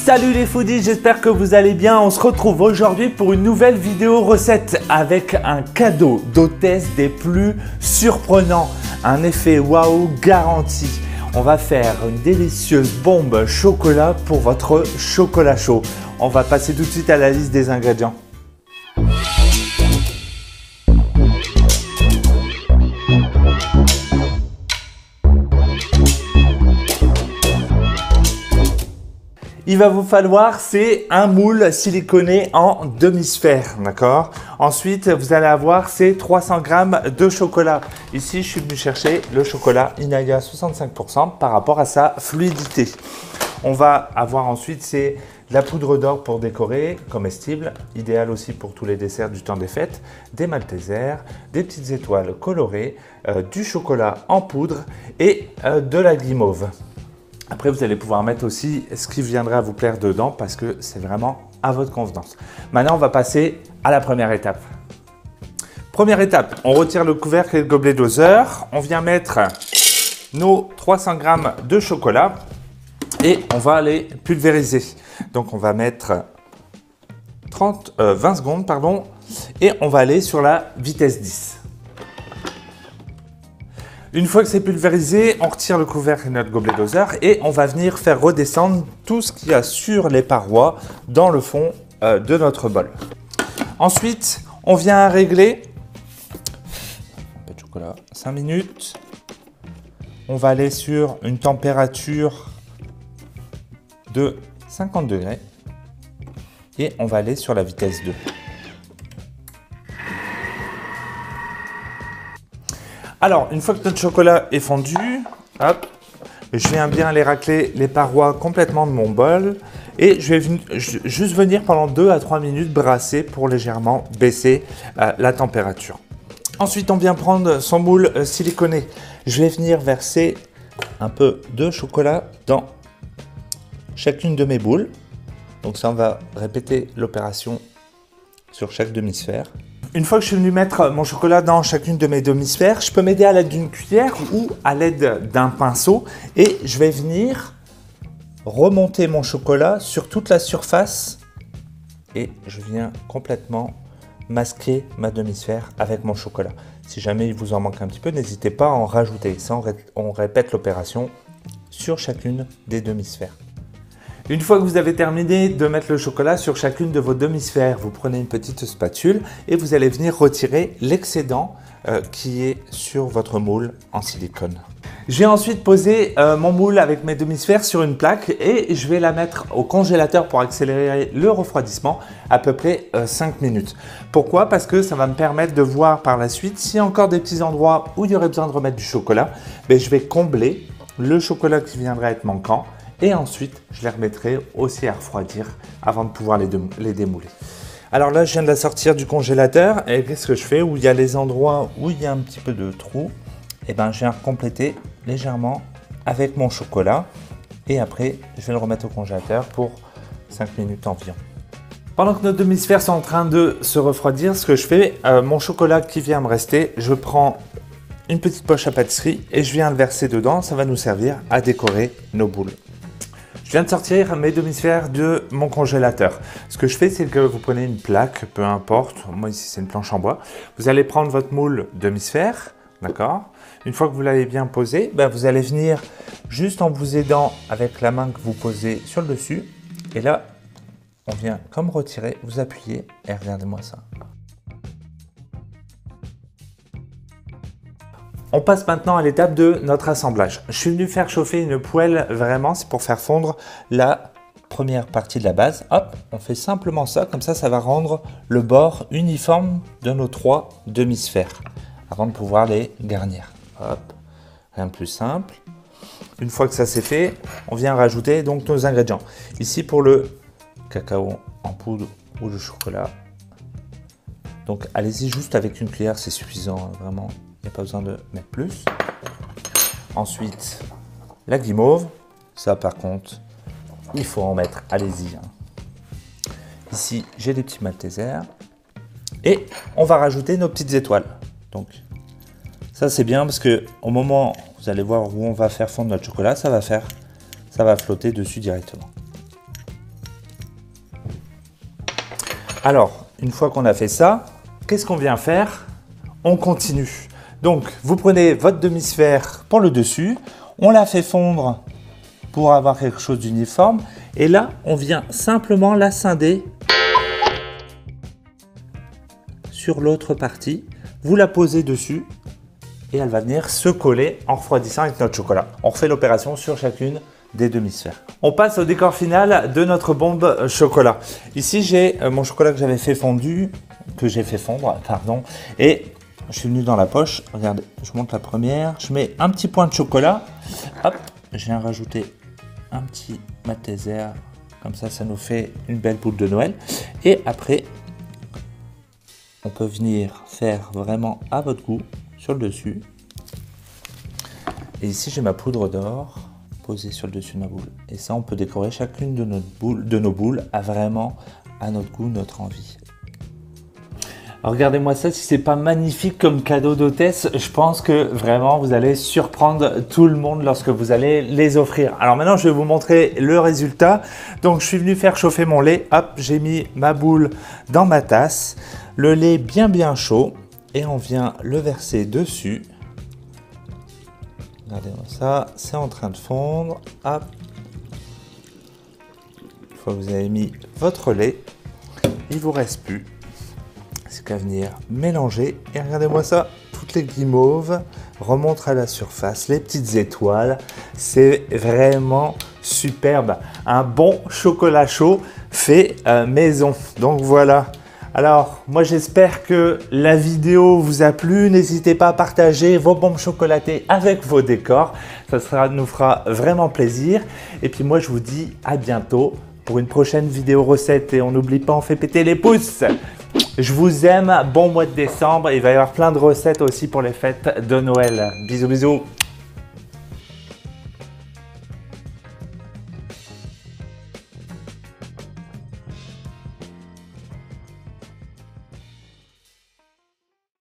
Salut les foodies, j'espère que vous allez bien. On se retrouve aujourd'hui pour une nouvelle vidéo recette avec un cadeau d'hôtesse des plus surprenants. Un effet waouh garanti. On va faire une délicieuse bombe chocolat pour votre chocolat chaud. On va passer tout de suite à la liste des ingrédients. Il va vous falloir, c'est un moule siliconé en demi-sphère, d'accord? Ensuite, vous allez avoir ces 300 g de chocolat. Ici, je suis venu chercher le chocolat Inaya 65% par rapport à sa fluidité. On va avoir ensuite, c'est la poudre d'or pour décorer, comestible, idéal aussi pour tous les desserts du temps des fêtes, des maltesers, des petites étoiles colorées, du chocolat en poudre et de la guimauve. Après, vous allez pouvoir mettre aussi ce qui viendra vous plaire dedans parce que c'est vraiment à votre convenance. Maintenant, on va passer à la première étape. Première étape, on retire le couvercle et le gobelet doseur. On vient mettre nos 300 g de chocolat et on va les pulvériser. Donc, on va mettre 20 secondes pardon, et on va aller sur la vitesse 10. Une fois que c'est pulvérisé, on retire le couvercle et notre gobelet doseur et on va venir faire redescendre tout ce qu'il y a sur les parois dans le fond de notre bol. Ensuite, on vient régler un peu de chocolat, 5 minutes. On va aller sur une température de 50 degrés et on va aller sur la vitesse 2. Alors, une fois que notre chocolat est fondu, hop, je viens bien aller racler les parois complètement de mon bol et je vais juste venir pendant 2 à 3 minutes brasser pour légèrement baisser la température. Ensuite, on vient prendre son moule siliconé. Je vais venir verser un peu de chocolat dans chacune de mes boules. Donc ça, on va répéter l'opération sur chaque demi-sphère. Une fois que je suis venu mettre mon chocolat dans chacune de mes demi-sphères, je peux m'aider à l'aide d'une cuillère ou à l'aide d'un pinceau et je vais venir remonter mon chocolat sur toute la surface et je viens complètement masquer ma demi-sphère avec mon chocolat. Si jamais il vous en manque un petit peu, n'hésitez pas à en rajouter. Ça, on répète l'opération sur chacune des demi-sphères. Une fois que vous avez terminé de mettre le chocolat sur chacune de vos demi-sphères, vous prenez une petite spatule et vous allez venir retirer l'excédent qui est sur votre moule en silicone. Je vais ensuite poser mon moule avec mes demi-sphères sur une plaque et je vais la mettre au congélateur pour accélérer le refroidissement à peu près 5 minutes. Pourquoi? Parce que ça va me permettre de voir par la suite s'il y a encore des petits endroits où il y aurait besoin de remettre du chocolat. Je vais combler le chocolat qui viendrait être manquant. Et ensuite, je les remettrai aussi à refroidir avant de pouvoir les démouler. Alors là, je viens de la sortir du congélateur et qu'est-ce que je fais? Où il y a les endroits où il y a un petit peu de trou, et je viens compléter légèrement avec mon chocolat. Et après, je vais le remettre au congélateur pour 5 minutes environ. Pendant que nos demi-sphères sont en train de se refroidir, ce que je fais, mon chocolat qui vient me rester, je prends une petite poche à pâtisserie et je viens le verser dedans. Ça va nous servir à décorer nos boules. Je viens de sortir mes demi-sphères de mon congélateur. Ce que je fais, c'est que vous prenez une plaque, peu importe. Moi, ici, c'est une planche en bois. Vous allez prendre votre moule demi-sphère, d'accord? Une fois que vous l'avez bien posé, vous allez venir juste en vous aidant avec la main que vous posez sur le dessus. Et là, on vient comme retirer, vous appuyez et regardez-moi ça. On passe maintenant à l'étape de notre assemblage. Je suis venu faire chauffer une poêle, vraiment, c'est pour faire fondre la première partie de la base. Hop, on fait simplement ça, comme ça, ça va rendre le bord uniforme de nos 3 demi-sphères avant de pouvoir les garnir. Hop, rien de plus simple. Une fois que ça c'est fait, on vient rajouter donc nos ingrédients. Ici pour le cacao en poudre ou le chocolat. Donc allez-y juste avec une cuillère, c'est suffisant, vraiment. Il n'y a pas besoin de mettre plus. Ensuite, la guimauve. Ça, par contre, il faut en mettre. Allez-y. Ici, j'ai des petits maltesers. Et on va rajouter nos petites étoiles. Donc, ça, c'est bien parce que au moment, vous allez voir où on va faire fondre notre chocolat, ça va flotter dessus directement. Alors, une fois qu'on a fait ça, qu'est-ce qu'on vient faire? On continue. Donc, vous prenez votre demi-sphère pour le dessus, on la fait fondre pour avoir quelque chose d'uniforme. Et là, on vient simplement la scinder sur l'autre partie. Vous la posez dessus et elle va venir se coller en refroidissant avec notre chocolat. On refait l'opération sur chacune des demi-sphères. On passe au décor final de notre bombe chocolat. Ici, j'ai mon chocolat que j'avais fait fondu, que j'ai fait fondre, pardon, et je suis venu dans la poche. Regardez, je monte la première, je mets un petit point de chocolat. Hop, je viens rajouter un petit Malteser, comme ça nous fait une belle boule de Noël. Et après, on peut venir faire vraiment à votre goût sur le dessus. Et ici, j'ai ma poudre d'or posée sur le dessus de ma boule. Et ça, on peut décorer chacune de nos boules à vraiment à notre goût, notre envie. Alors regardez-moi ça, si c'est pas magnifique comme cadeau d'hôtesse, je pense que vraiment vous allez surprendre tout le monde lorsque vous allez les offrir. Alors maintenant, je vais vous montrer le résultat. Donc je suis venu faire chauffer mon lait. Hop, j'ai mis ma boule dans ma tasse. Le lait bien chaud et on vient le verser dessus. Regardez-moi ça, c'est en train de fondre. Hop. Une fois que vous avez mis votre lait, il vous reste plus. C'est qu'à venir mélanger. Et regardez-moi ça, toutes les guimauves remontent à la surface, les petites étoiles. C'est vraiment superbe. Un bon chocolat chaud fait maison. Donc voilà. Alors, moi j'espère que la vidéo vous a plu. N'hésitez pas à partager vos bombes chocolatées avec vos décors. Ça nous fera vraiment plaisir. Et puis moi je vous dis à bientôt pour une prochaine vidéo recette. Et on n'oublie pas, on fait péter les pouces. Je vous aime, bon mois de décembre. Il va y avoir plein de recettes aussi pour les fêtes de Noël. Bisous bisous.